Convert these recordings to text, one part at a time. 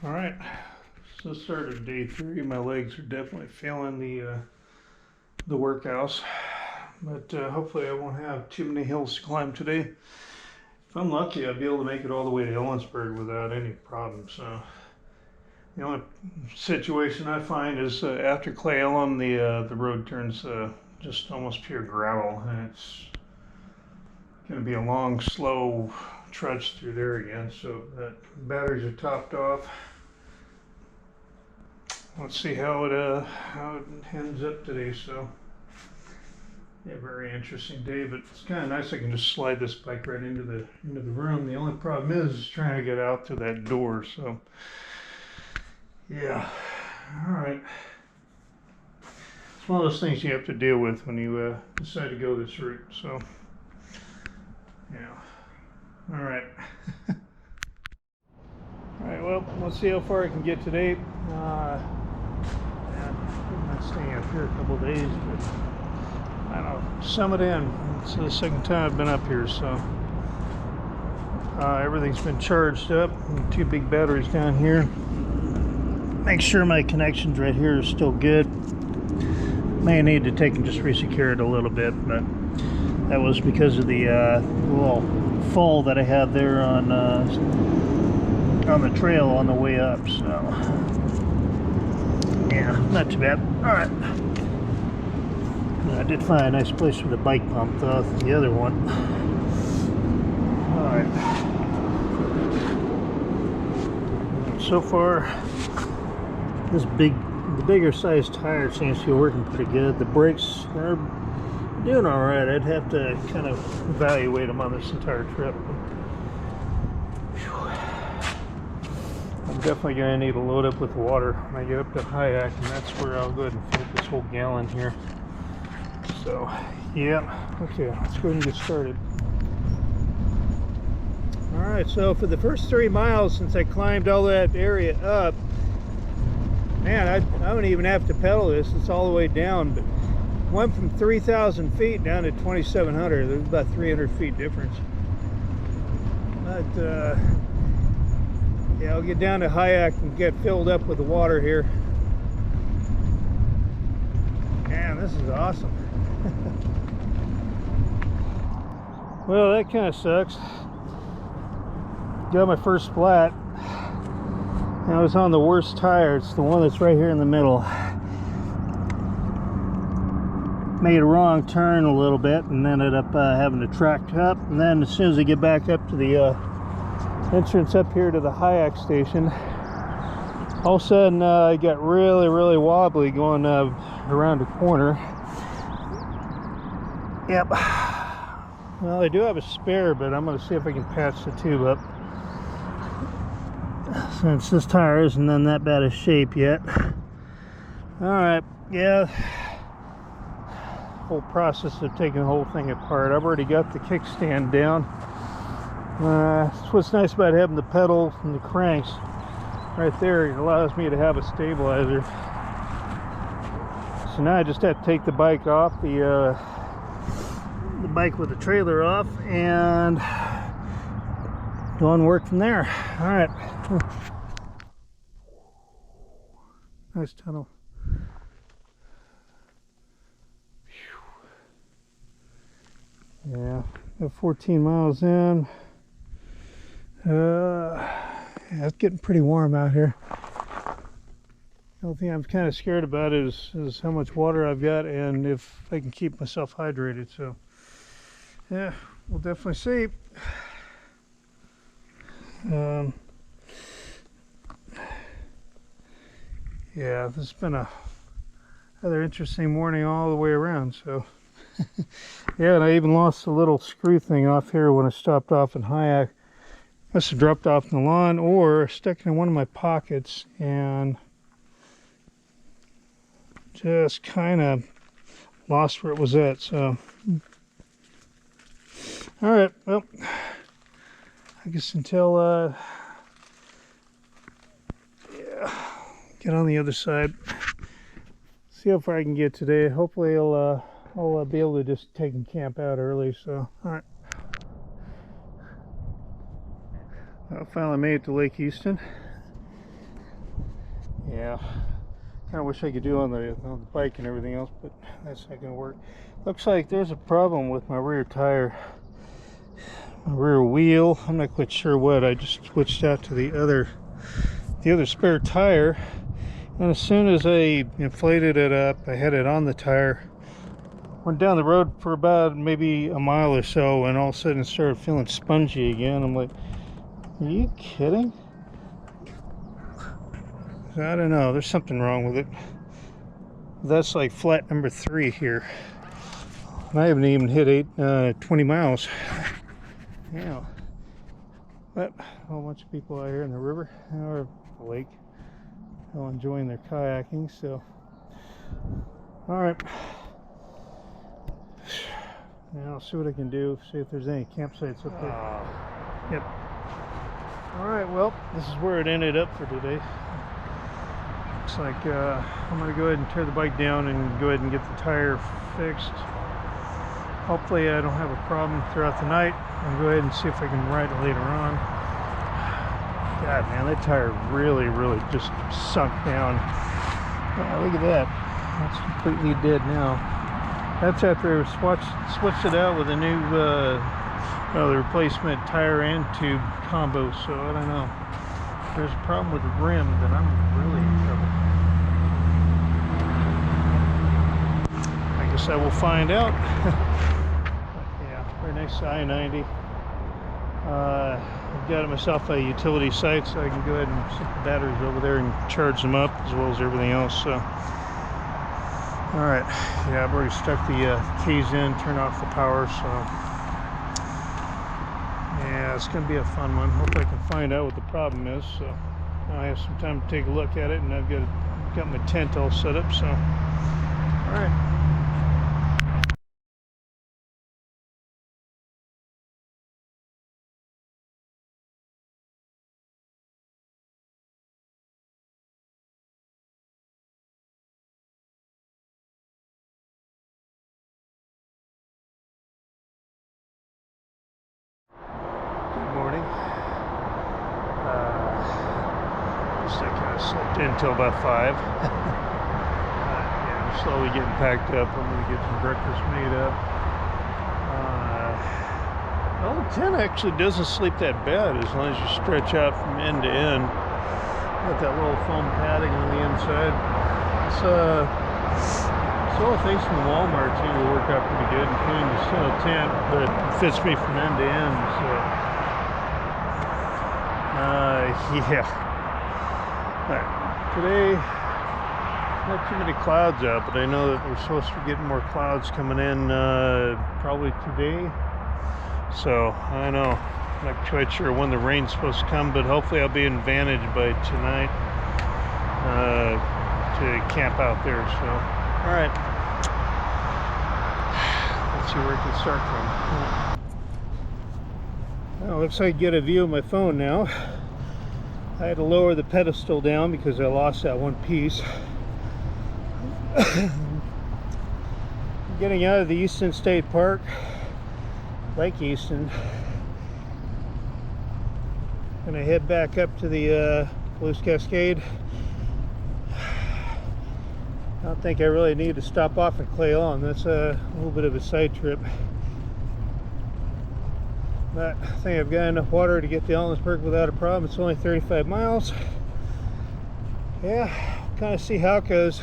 All right, so started day 3. My legs are definitely feeling the workouts, but hopefully I won't have too many hills to climb today. If I'm lucky, I'll be able to make it all the way to Ellensburg without any problem. So the only situation I find is after Clay Ellen, the road turns just almost pure gravel, and it's going to be a long, slow trudge through there again. So that batteries are topped off. Let's see how it ends up today. So yeah, very interesting day, but it's kind of nice. I can just slide this bike right into the room. The only problem is trying to get out through that door. So yeah, all right. It's one of those things you have to deal with when you decide to go this route. So yeah, all right. All right, well, let's see how far I can get today. I'm not staying up here a couple of days, but I don't know, summit in. It's the second time I've been up here, so everything's been charged up. 2 big batteries down here. Make sure my connections right here are still good. May need to take and just resecure it a little bit, but that was because of the little fall that I had there on the trail on the way up. So yeah, not too bad. All right. I did find a nice place for the bike pump, though. The other one. All right. So far, the bigger size tire seems to be working pretty good. The brakes are doing all right. I'd have to kind of evaluate them on this entire trip. I'm definitely going to need to load up with water when I get up to Hyack, and that's where I'll go ahead and fill this whole gallon here. So, yeah, okay, let's go ahead and get started. Alright, so for the first 3 miles since I climbed all that area up, man, I don't even have to pedal this, it's all the way down. But went from 3,000 feet down to 2,700, there's about 300 feet difference. But, yeah, I'll get down to Hyack and get filled up with the water here. Man, this is awesome. Well, that kind of sucks. Got my first flat. I was on the worst tire. It's the one that's right here in the middle. Made a wrong turn a little bit and ended up having to track up. And then as soon as I get back up to the entrance up here to the Hyack station, all of a sudden I got really wobbly going around the corner. Yep. Well, I do have a spare, but I'm going to see if I can patch the tube up, since this tire isn't in that bad a shape yet. Alright, yeah. Whole process of taking the whole thing apart. I've already got the kickstand down. That's what's nice about having the pedal and the cranks right there. It allows me to have a stabilizer. So now I just have to take the bike off, the bike with the trailer off, and go on work from there. All right. Nice tunnel. Yeah, got 14 miles in. Yeah, it's getting pretty warm out here. The only thing I'm kind of scared about is how much water I've got and if I can keep myself hydrated. So yeah, we'll definitely see. Yeah, this has been a rather interesting morning all the way around. So yeah, and I even lost the little screw thing off here when I stopped off in Hyack. Must have dropped off in the lawn or stuck in one of my pockets and just kind of lost where it was at. So all right, well, I guess until yeah, get on the other side, see how far I can get today. Hopefully I'll be able to just take and camp out early. So all right, I finally made it to Lake Easton. Yeah, kind of wish I could do on the bike and everything else, but that's not gonna work. Looks like there's a problem with my rear tire, my rear wheel. I'm not quite sure what. I just switched out to the other spare tire, and as soon as I inflated it up, I had it on the tire, went down the road for about maybe a mile or so, and all of a sudden started feeling spongy again. I'm like, are you kidding? I don't know, there's something wrong with it. That's like flat number 3 here. And I haven't even hit 20 miles. Yeah. But a whole bunch of people out here in the river or the lake, all enjoying their kayaking. So, all right. Now I'll see what I can do. See if there's any campsites up there. Yep. All right. Well, this is where it ended up for today. Looks like I'm going to go ahead and tear the bike down and go ahead and get the tire fixed. Hopefully I don't have a problem throughout the night. I'll go ahead and see if I can ride it later on. God, man, that tire really just sunk down. Oh, look at that. That's completely dead now. That's after I switched it out with a new the replacement tire and tube combo, so I don't know. If there's a problem with the rim, then I'm really in trouble. I guess I will find out. Yeah, right next to I-90. I've got myself a utility site, so I can go ahead and stick the batteries over there and charge them up, as well as everything else. So, all right, yeah, I've already stuck the keys in, turned off the power, so yeah, it's going to be a fun one. Hopefully I can find out what the problem is. So I have some time to take a look at it, and I've got my tent all set up. So, all right. I kind of slept in until about 5. Yeah, I'm slowly getting packed up. I'm going to get some breakfast made up. Well, the tent actually doesn't sleep that bad as long as you stretch out from end to end. Got that little foam padding on the inside. It's all things from Walmart seem to work out pretty good, including the snow tent, but it fits me from end to end. So, yeah. Today, not too many clouds out, but I know that we're supposed to be getting more clouds coming in probably today. So, I don't know. I'm not quite sure when the rain's supposed to come, but hopefully I'll be in Vantage by tonight to camp out there. So, all right. Let's see where I can start from. Well, looks like I get a view of my phone now. I had to lower the pedestal down because I lost that one piece. Getting out of the Easton State Park, Lake Easton. Gonna head back up to the Loose Cascade. I don't think I really need to stop off at Clay Lawn. That's a little bit of a side trip. But I think I've got enough water to get to Ellensburg without a problem. It's only 35 miles. Yeah, kind of see how it goes.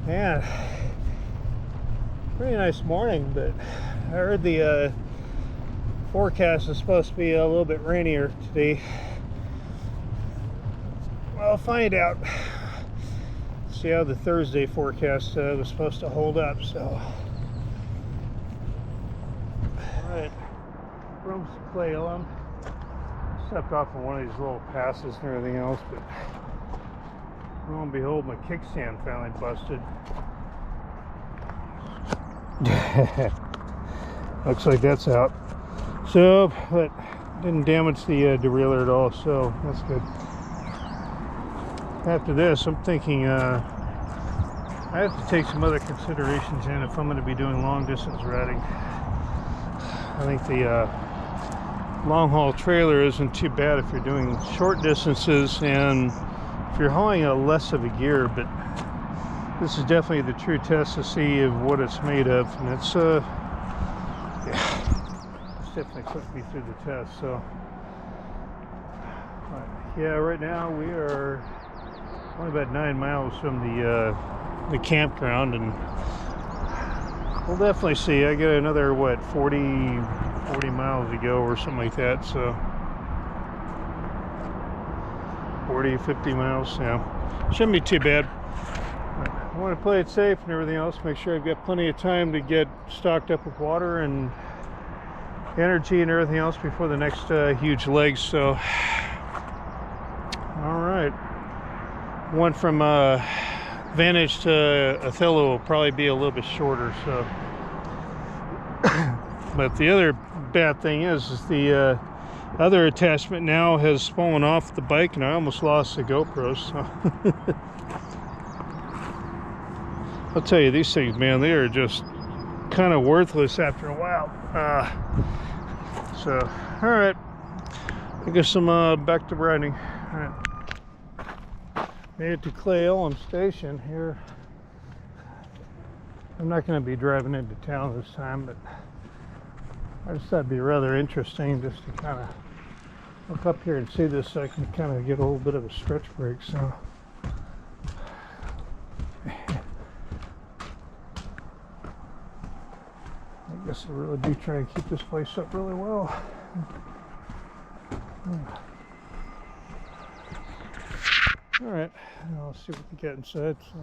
Man, pretty nice morning, but I heard the forecast is supposed to be a little bit rainier today. Well, I'll find out. See how the Thursday forecast was supposed to hold up. So, all right. From Clay Lawn. Stepped off on one of these little passes and everything else, but lo and behold, my kickstand finally busted. Looks like that's out. So, but didn't damage the derailleur at all, so that's good. After this, I'm thinking I have to take some other considerations in if I'm going to be doing long distance riding. I think the long haul trailer isn't too bad if you're doing short distances, and if you're hauling a less of a gear, but this is definitely the true test to see of what it's made of, and it's yeah, it's definitely put me through the test. So yeah, right now we are only about 9 miles from the campground, and we'll definitely see. I got another, what, 40 miles to go or something like that, so 40, 50 miles, yeah. Shouldn't be too bad. I want to play it safe and everything else, make sure I've got plenty of time to get stocked up with water and energy and everything else before the next huge leg. So all right, one from Vantage to Athol will probably be a little bit shorter, so but the other bad thing is the other attachment now has fallen off the bike, and I almost lost the GoPro. So I'll tell you, these things, man, they are just kind of worthless after a while. So all right, I guess I'm back to riding. All right. Made it to Clay Elm Station here. I'm not going to be driving into town this time, but I just thought it'd be rather interesting just to kind of look up here and see this, so I can kind of get a little bit of a stretch break. So I guess I really do try and keep this place up really well. All right, I'll see what we get inside. So,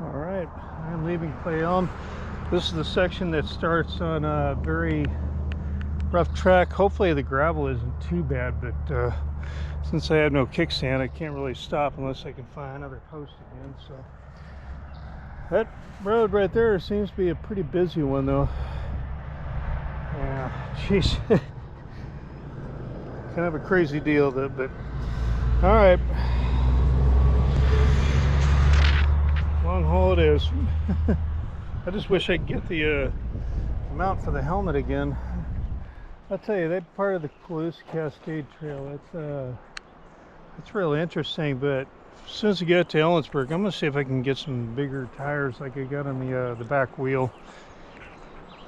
all right, I'm leaving Clay Elm. This is the section that starts on a very rough track. Hopefully the gravel isn't too bad, but since I have no kickstand, I can't really stop unless I can find another post again. So that road right there seems to be a pretty busy one, though. Yeah, jeez. Kind of a crazy deal, though, but all right, long haul it is. I just wish I could get the mount for the helmet again. I'll tell you, that part of the Colusa Cascade Trail, it's really interesting, but as soon as I get to Ellensburg, I'm going to see if I can get some bigger tires like I got on the back wheel.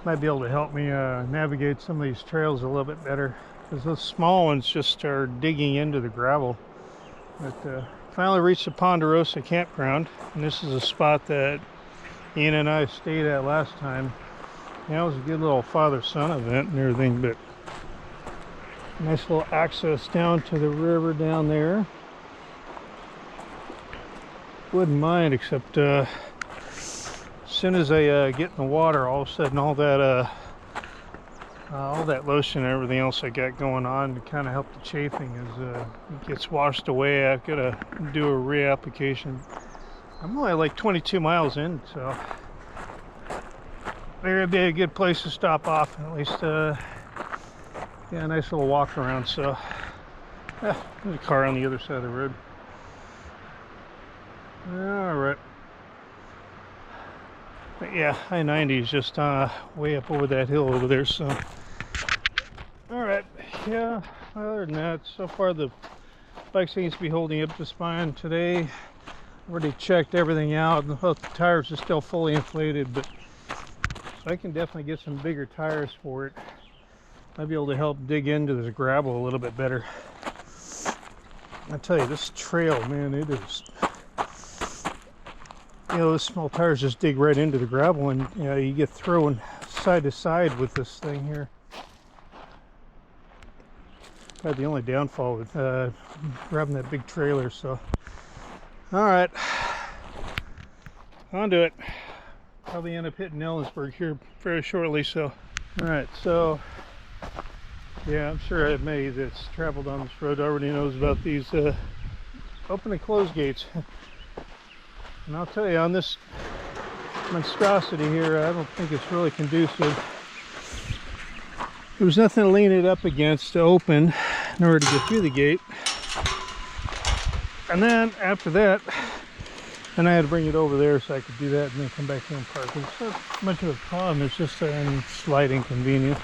Might be able to help me navigate some of these trails a little bit better, because those small ones just are digging into the gravel. But finally reached the Ponderosa campground, and this is a spot that Ian and I stayed at last time. Yeah, it was a good little father-son event and everything, but nice little access down to the river down there. Wouldn't mind, except as soon as I get in the water, all of a sudden all that lotion and everything else I got going on to kind of help the chafing it gets washed away. I've got to do a reapplication. I'm only like 22 miles in, so maybe it'd be a good place to stop off and at least yeah, a nice little walk around. So there's a car on the other side of the road. All right. But yeah, I-90 is just way up over that hill over there. So all right, yeah, other than that, so far the bike seems to be holding up just fine today. Already checked everything out, and the tires are still fully inflated, but so I can definitely get some bigger tires for it. Might be able to help dig into this gravel a little bit better. I tell you, this trail, man, it is, you know, those small tires just dig right into the gravel, and you know, you get thrown side to side with this thing here. Probably the only downfall with grabbing that big trailer. So all right, on to it. Probably end up hitting Ellensburg here very shortly. So all right, so yeah, I'm sure everybody that's traveled on this road already knows about these open and close gates. And I'll tell you, on this monstrosity here, I don't think it's really conducive. There was nothing to lean it up against to open in order to get through the gate. And then after that, then I had to bring it over there so I could do that and then come back here and park. It's not much of a problem, it's just a slight inconvenience.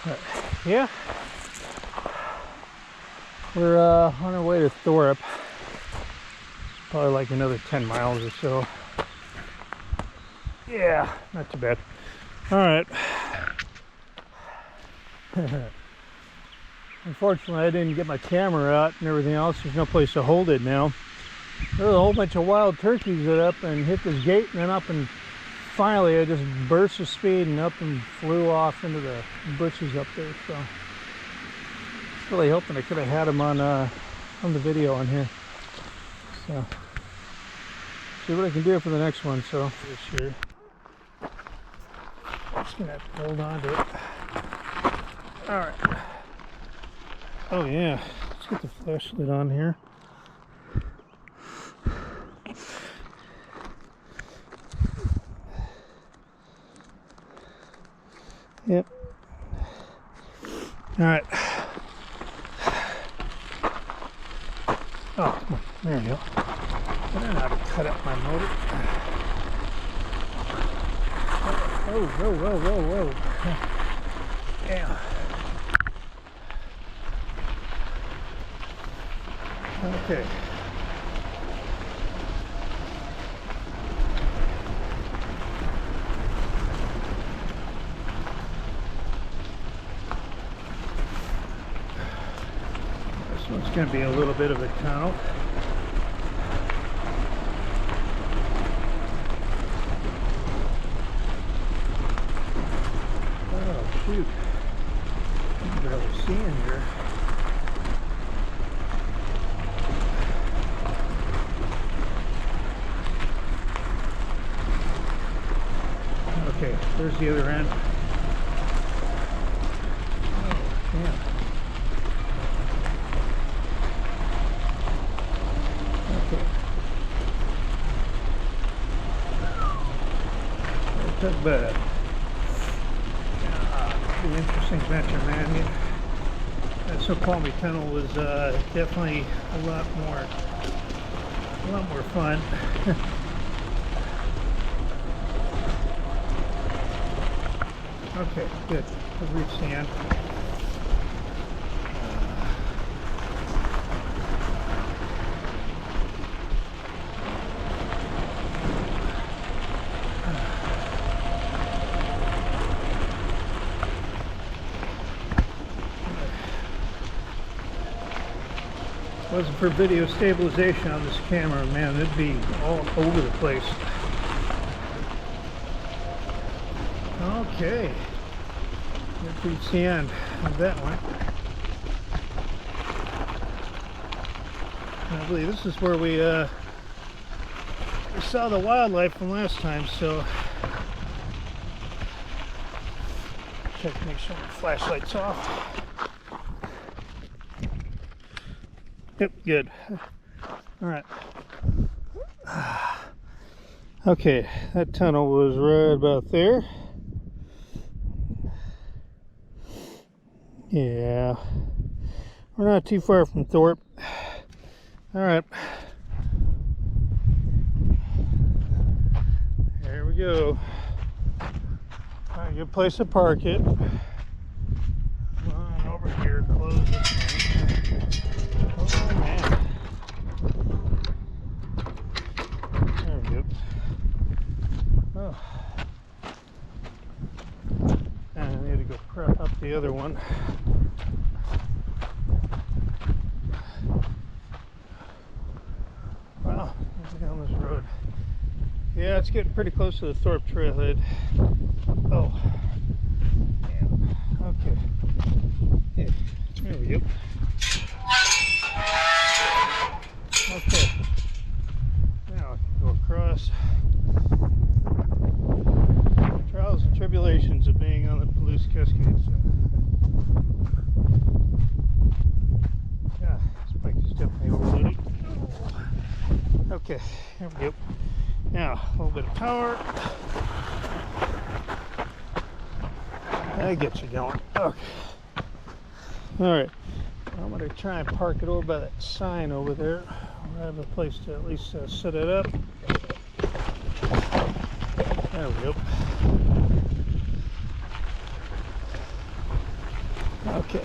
But yeah, We're on our way to Thorpe. Probably like another 10 miles or so. Yeah, not too bad. All right. Unfortunately, I didn't get my camera out and everything else. There's no place to hold it now. There was a whole bunch of wild turkeys that up and hit this gate and then up, and finally I just burst the speed and up and flew off into the bushes up there. So really hoping I could have had them on the video on here. So see what I can do for the next one. So this year, I'm just gonna have to hold on to it. All right. Oh yeah, let's get the flashlight on here. Yep. All right. Oh, come on. There you go. I don't know how to cut up my motor. Whoa, whoa, whoa, whoa, whoa. Yeah. Okay. This one's going to be a little bit of a tunnel. Oh, shoot. I can barely see in here. Okay, there's the other end. Oh, yeah. Okay. Not that bad. Pretty interesting venture, man. That Snoqualmie tunnel was definitely a lot more fun. Okay, good. We've reached the end. If it wasn't for video stabilization on this camera, man, it'd be all over the place. Okay, we've reached the end of that one. I believe this is where we saw the wildlife from last time, so check to make sure the flashlight's off. Yep, good. All right. Okay, that tunnel was right about there. Yeah, we're not too far from Thorpe. All right, there we go. All right, good place to park it. Come on over here, close this thing. Oh man. There we go. Oh. And I need to go prep up the other one. Wow, down this road. Yeah, it's getting pretty close to the Thorpe trailhead. Oh, yeah. Okay. Yeah, there we go. Okay. Now I can go across. Trials and tribulations of being on the Palouse Cascade. So, yeah, this bike is definitely overloaded. Okay, here we go. Now, a little bit of power. That gets you going. Okay. Alright. I'm going to try and park it over by that sign over there. I have a place to at least set it up. There we go. Okay.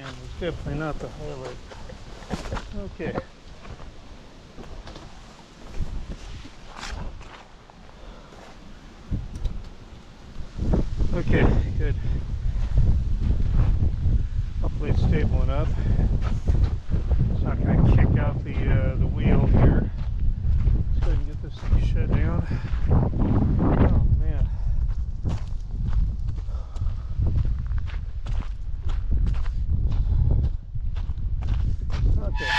it's definitely not the highlight. Okay. Okay, good. Hopefully it's stable enough. It's not going to kick out the wheel here. Let's go ahead and get this thing shut down. Oh man. Okay.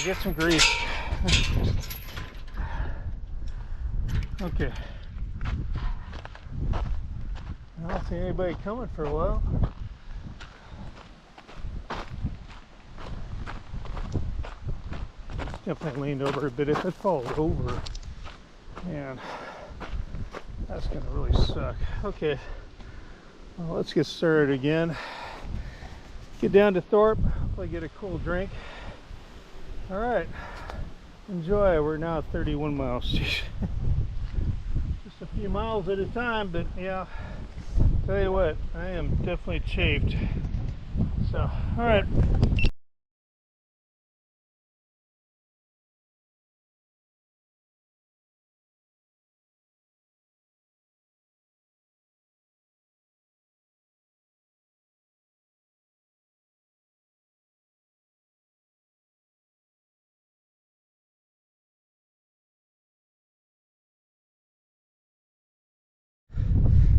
Get some grease. Okay. I don't see anybody coming for a while. Definitely leaned over a bit. If it falls over, man, that's gonna really suck. Okay, well, let's get started again. Get down to Thorpe, hopefully get a cool drink. All right, enjoy. We're now at 31 miles. Just a few miles at a time, but yeah, tell you what, I am definitely chafed. So, all right.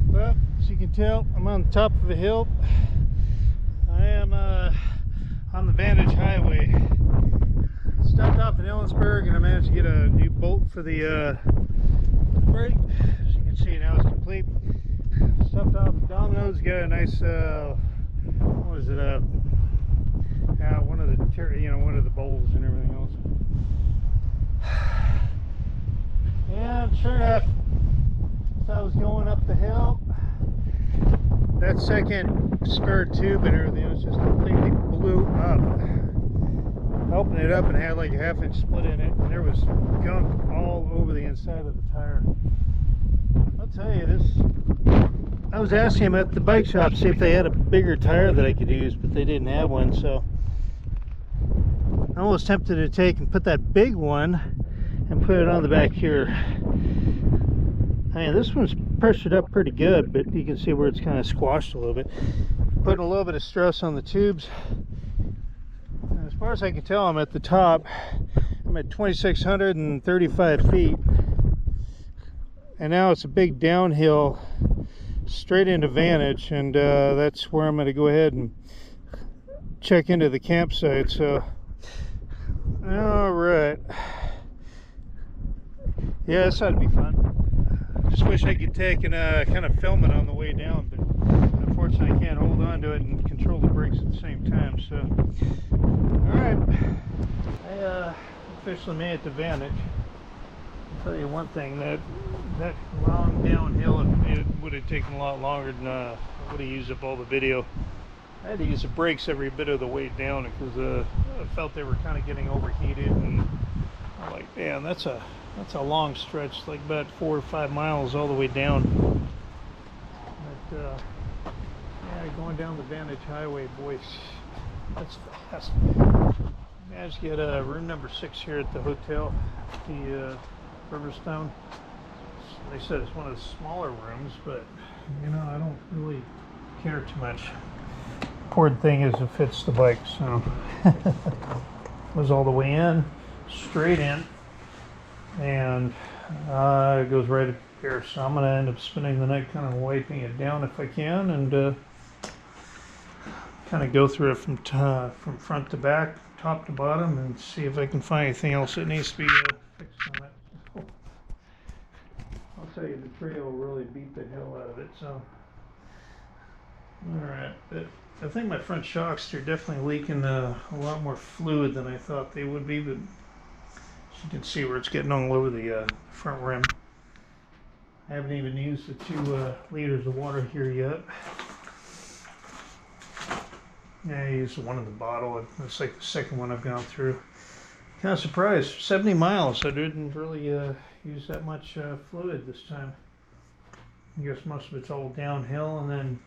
Well, as you can tell, I'm on the top of a hill. I am on the Vantage highway. Stopped off in Ellensburg and I managed to get a new bolt for the brake. As you can see, now it's complete. Stopped off at Domino's, got a nice, what is it, one of the, one of the bowls and everything else. And sure enough, as I was going up the hill, that second spare tube and everything else just completely blew up. Opened it up and had like a half-inch split in it, and there was gunk all over the inside of the tire. I'll tell you this, I was asking him at the bike shop to see if they had a bigger tire that I could use, but they didn't have one, so I was tempted to take and put that big one and put it on the back here. I mean, this one's pressured up pretty good, but you can see where it's kind of squashed a little bit. Putting a little bit of stress on the tubes. And as far as I can tell, I'm at the top. I'm at 2,635 feet. And now it's a big downhill straight into Vantage, and that's where I'm going to go ahead and check into the campsite. So, all right. Yeah, this ought to be fun. Just wish I could take and kind of film it on the way down, but unfortunately I can't hold on to it and control the brakes at the same time. So, all right, I officially made it to Vantage. I'll tell you one thing, that long downhill, it would have taken a lot longer than I would have used up all the video. I had to use the brakes every bit of the way down because I felt they were kind of getting overheated, and I'm like, man, that's a long stretch, like about 4 or 5 miles all the way down. But yeah, going down the Vantage Highway, boys, that's fast. Managed to get room number 6 here at the hotel, the Riverstone. They said it's one of the smaller rooms, but you know, I don't really care too much. Important thing is it fits the bike, so was all the way in, straight in. And it goes right up here, so I'm going to end up spending the night kind of wiping it down if I can, and kind of go through it from front to back, top to bottom, and see if I can find anything else that needs to be fixed on it. I'll tell you, the trail really beat the hell out of it. So, all right, but I think my front shocks are definitely leaking a lot more fluid than I thought they would be, but you can see where it's getting all over the front rim. I haven't even used the 2 liters of water here yet. Yeah, I used one in the bottle. It's like the second one I've gone through. Kind of surprised. 70 miles. I didn't really use that much fluid this time. I guess most of it's all downhill, and then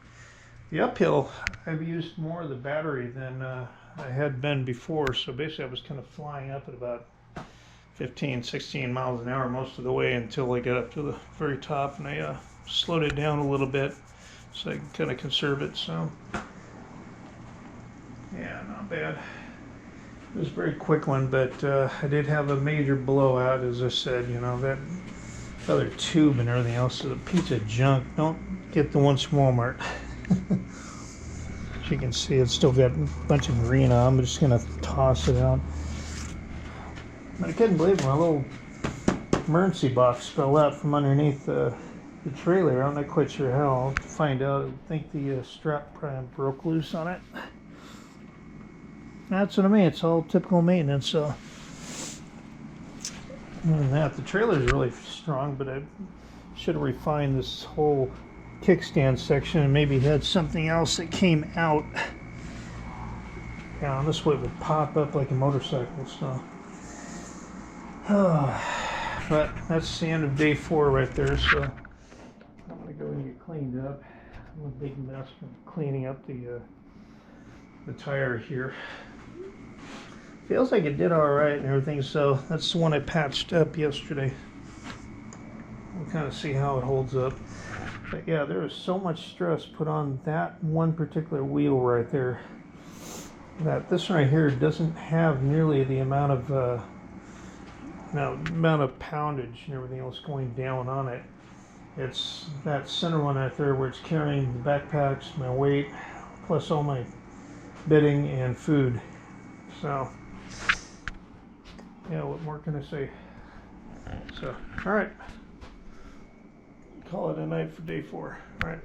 The uphill, I've used more of the battery than I had been before, so basically I was kind of flying up at about 15, 16 miles an hour most of the way until I got up to the very top, and I slowed it down a little bit so I can kind of conserve it. So yeah, not bad. It was a very quick one, but I did have a major blowout, as I said. You know, that other tube and everything else is a piece of junk. Don't get the one from Walmart. As you can see, it's still got a bunch of green on. I'm just gonna toss it out. But I couldn't believe my little emergency box fell out from underneath the trailer. I'm not quite sure how. I'll have to find out. I think the strap probably broke loose on it. That's what I mean. It's all typical maintenance. So, other than that, the trailer is really strong, but I should have refined this whole kickstand section and maybe had something else that came out. Yeah, this way it would pop up like a motorcycle. So, but that's the end of day 4 right there. So I'm gonna go and get cleaned up. I'm a big mess from cleaning up the tire here. Feels like it did all right and everything. So that's the one I patched up yesterday. We'll kind of see how it holds up. But yeah, there is so much stress put on that one particular wheel right there that this right here doesn't have nearly the amount of poundage and everything else going down on it. It's that center one right there where it's carrying the backpacks, my weight, plus all my bedding and food. So yeah, what more can I say? So, all right. Call it a night for day 4. All right.